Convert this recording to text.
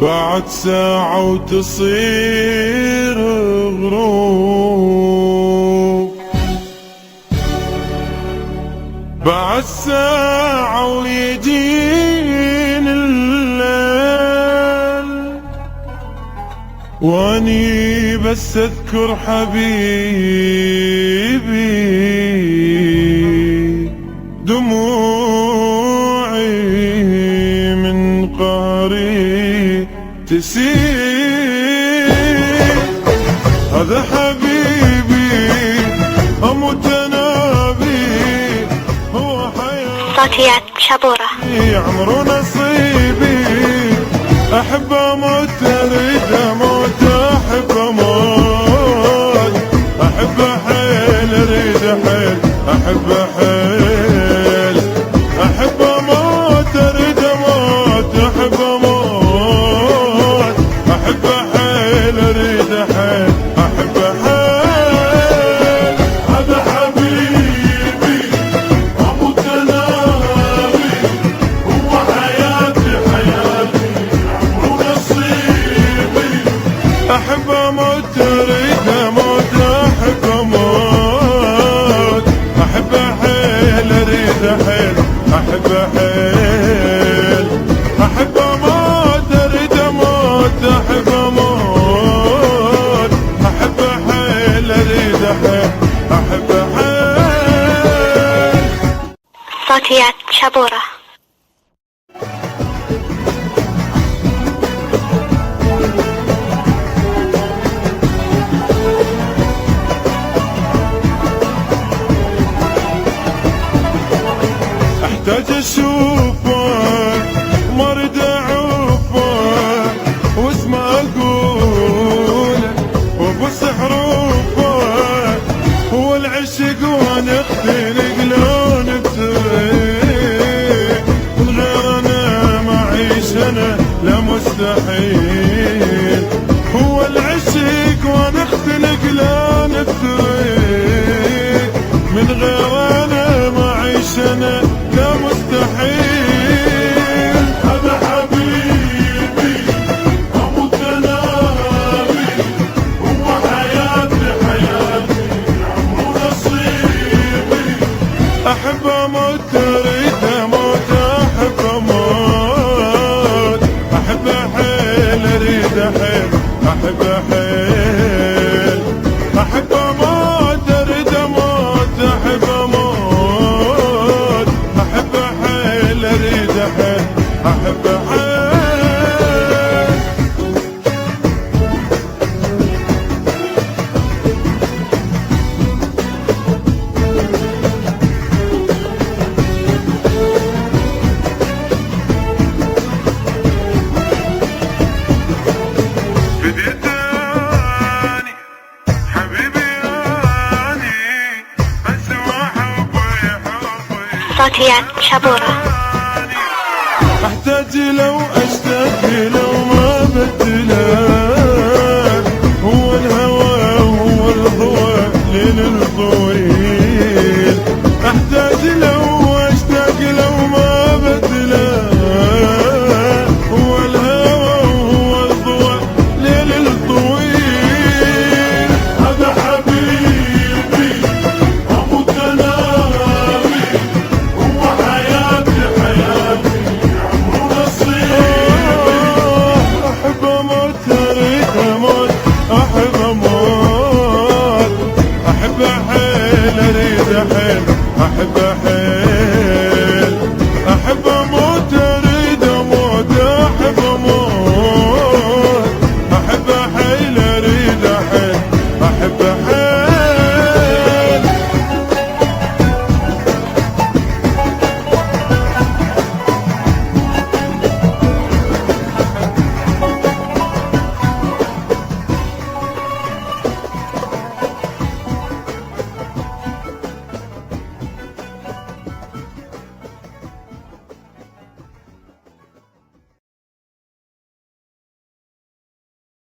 بعد ساعة وتصير غروب، بعد ساعة ويجين الليل، واني بس اذكر حبيبي دموعي من قهري تسيل. هذا حبيبي اموت انا بيه، هو حياتي صوتيات شبورة. عمر نصيبي، احب اموت اريد اموت، احب اموت، احب حيل اريد حيل، احب حيل، احب اموت اريد اموت، احب اموت، احب حيل اريد حيل، احب حيل. هذا حبيبي اموت انا بيه، هو حياتي حياتي عمر نصيبي، احب اموت اريد اموت، احب اموت، احب حيل اريد حيل، احب حيل، احب اموت اريد اموت، احب اموت، احب حيل اريد حيل، احب حيل. صوتيات شبورة. احتاج اشوفك ما اريد اعوفك، واسمع اقولك وابص حروفك، هو العشق ونختلق لون بتريك، من غير انا ما اعيش انا لا مستحيل، هو العشق ونختلق لون بتريك، من غير انا ما اعيش انا لا مستحيل. هذا حبيبي اموت انا بيه، هو حياتي حياتي عمر نصيبي، احب اموت اريد اموت، احب اموت، احب حيل اريد حيل، احب حيل، احب اموت اريد اموت، احب اموت، احب حيل اريد حيل، احب حيل. بديت اني حبيبي اني اسوى حبي حبي. صوتيات شبورة. احتاج لو اشتاق لو ما بدلك،